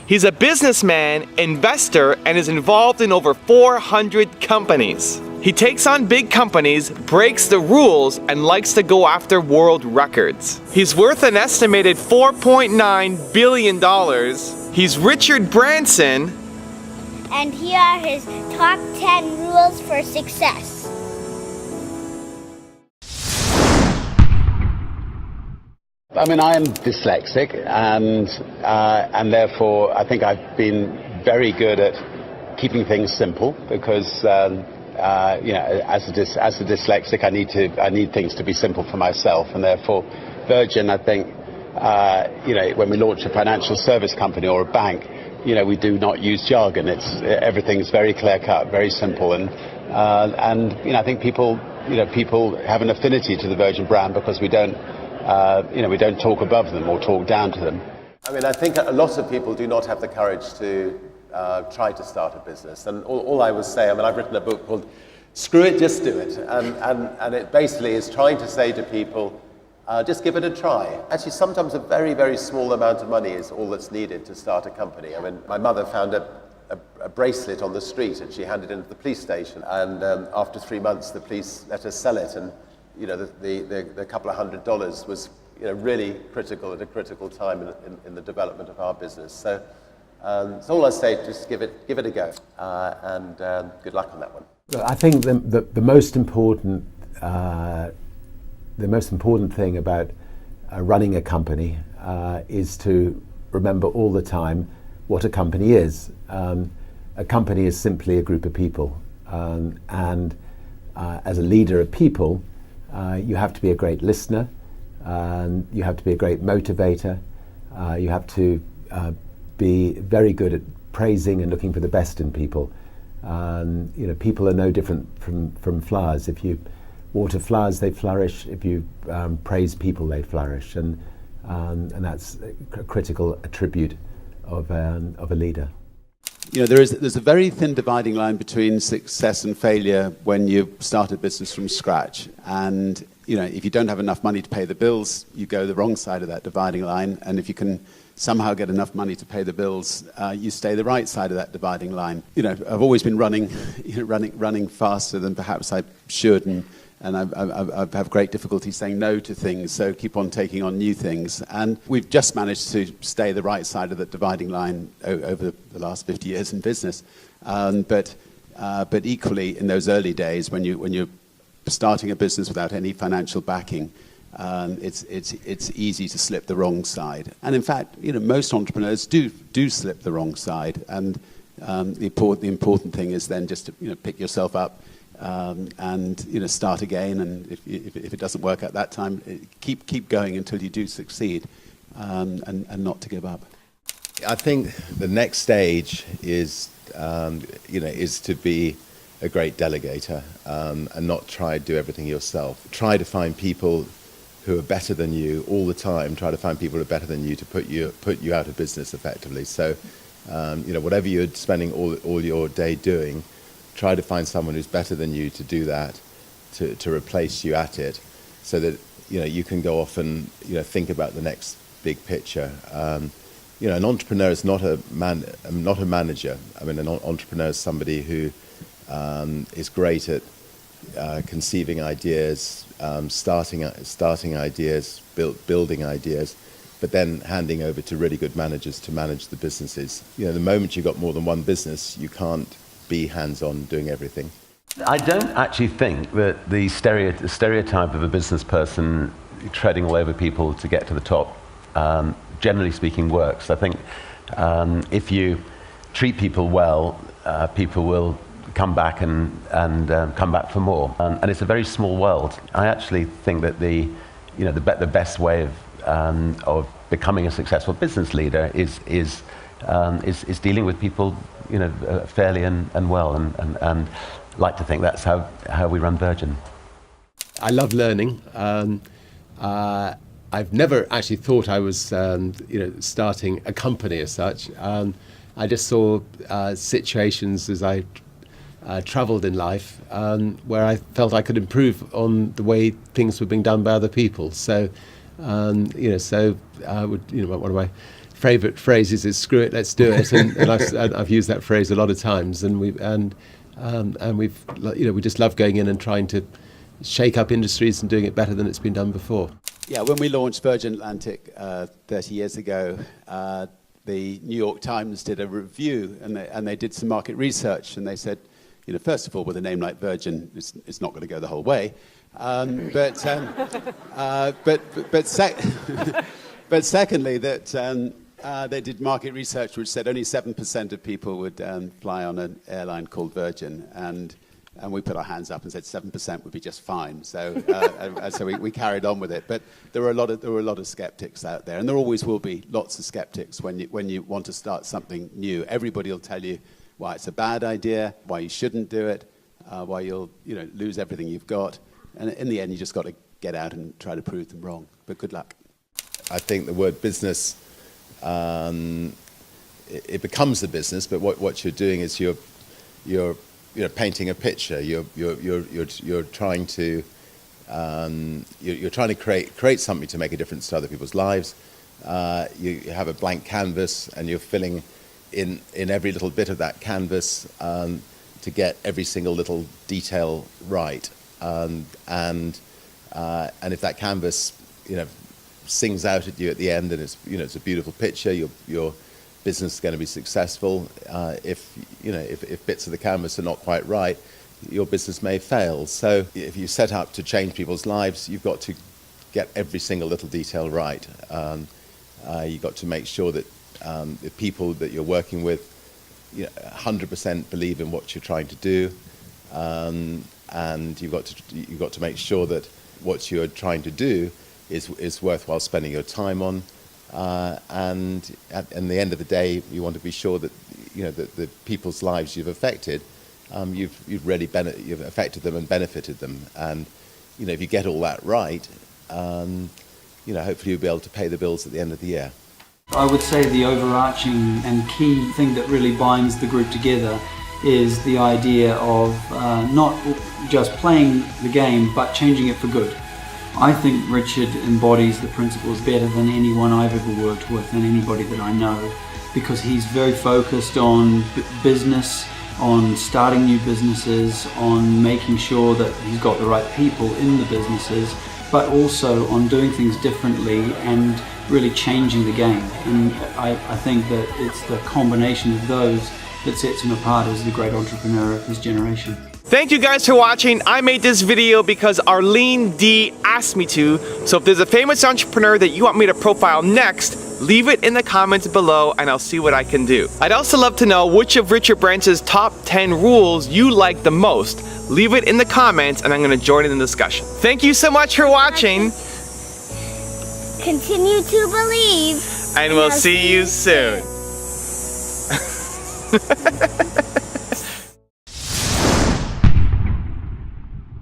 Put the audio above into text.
He's a businessman, investor, and is involved in over 400 companies. He takes on big companies, breaks the rules, and likes to go after world records. He's worth an estimated $4.9 billion. He's Richard Branson. And here are his top 10 rules for success. I mean, I am dyslexic, and therefore I think I've been very good at keeping things simple because as a dyslexic, I need things to be simple for myself, and therefore Virgin, I think, when we launch a financial service company or a bank, we do not use jargon. Everything's very clear cut, very simple, and I think people have an affinity to the Virgin brand because we don't talk above them or talk down to them. I mean, I think a lot of people do not have the courage to try to start a business. And all I would say, I mean, I've written a book called Screw It, Just Do It. And it basically is trying to say to people, just give it a try. Actually, sometimes a very, very small amount of money is all that's needed to start a company. I mean, my mother found a bracelet on the street and she handed it into the police station. And after 3 months, the police let us sell it. And the couple of $100 was really critical at a critical time in the development of our business. So all I say, just give it a go, and good luck on that one. I think the most important thing about running a company is to remember all the time what a company is. A company is simply a group of people, and as a leader of people, you have to be a great listener, you have to be a great motivator, you have to be very good at praising and looking for the best in people. People are no different from flowers. If you water flowers, they flourish. If you praise people, they flourish, and that's a critical attribute of a leader. There's a very thin dividing line between success and failure when you start a business from scratch. And if you don't have enough money to pay the bills, you go the wrong side of that dividing line. And if you can somehow get enough money to pay the bills, you stay the right side of that dividing line. I've always been running faster than perhaps I should, and I have great difficulty saying no to things, so keep on taking on new things. And we've just managed to stay the right side of the dividing line over the last 50 years in business. But equally, in those early days, when you're starting a business without any financial backing, it's easy to slip the wrong side. And in fact, most entrepreneurs do slip the wrong side. And the important thing is then just to pick yourself up. And start again, and if it doesn't work at that time, keep going until you do succeed, and not to give up. I think the next stage is to be a great delegator, and not try to do everything yourself. Try to find people who are better than you all the time. Try to find people who are better than you to put you out of business effectively. So whatever you're spending all your day doing, try to find someone who's better than you to do that, to replace you at it, so that you can go off and think about the next big picture. An entrepreneur is not a manager. I mean, an entrepreneur is somebody who is great at conceiving ideas, starting ideas, building ideas, but then handing over to really good managers to manage the businesses. The moment you've got more than one business, you can't be hands-on doing everything. I don't actually think that the stereotype of a business person treading all over people to get to the top, generally speaking, works. I think if you treat people well, people will come back and come back for more. And it's a very small world. I actually think that the best way of becoming a successful business leader is dealing with people fairly and well, and like to think that's how we run Virgin. I love learning. I've never actually thought I was starting a company as such. I just saw situations as I travelled in life where I felt I could improve on the way things were being done by other people. So one of my favourite phrases is "screw it, let's do it," and I've used that phrase a lot of times, and we just love going in and trying to shake up industries and doing it better than it's been done before. Yeah, when we launched Virgin Atlantic 30 years ago, the New York Times did a review, and they did some market research, and they said, first of all, with a name like Virgin, it's not going to go the whole way, but secondly, that they did market research which said only 7% of people would fly on an airline called Virgin, and we put our hands up and said 7% would be just fine. So so we carried on with it. But there were a lot of skeptics out there, and there always will be lots of skeptics when you want to start something new. Everybody will tell you why it's a bad idea, why you shouldn't do it, why you'll lose everything you've got, and in the end you just got to get out and try to prove them wrong. But good luck. I think the word business, it becomes a business, but what you're doing is you're painting a picture. You're trying to create something to make a difference to other people's lives. You have a blank canvas, and you're filling in every little bit of that canvas to get every single little detail right. And if that canvas, sings out at you at the end, and it's a beautiful picture, your business is going to be successful. If bits of the canvas are not quite right, your business may fail. So if you set up to change people's lives, you've got to get every single little detail right. You've got to make sure that the people that you're working with 100% believe in what you're trying to do, and you've got to make sure that what you're trying to do is worthwhile spending your time on. And at the end of the day, you want to be sure that that the people's lives you've affected, you've really you've affected them and benefited them. And if you get all that right, hopefully you'll be able to pay the bills at the end of the year. I would say the overarching and key thing that really binds the group together is the idea of not just playing the game, but changing it for good. I think Richard embodies the principles better than anyone I've ever worked with and anybody that I know, because he's very focused on business, on starting new businesses, on making sure that he's got the right people in the businesses, but also on doing things differently and really changing the game. And I think that it's the combination of those that sets him apart as the great entrepreneur of his generation. Thank you guys for watching. I made this video because Arlene D asked me to, so if there's a famous entrepreneur that you want me to profile next, leave it in the comments below and I'll see what I can do. I'd also love to know which of Richard Branson's top 10 rules you like the most. Leave it in the comments and I'm going to join in the discussion. Thank you so much for watching. Continue to believe. And we'll see you soon.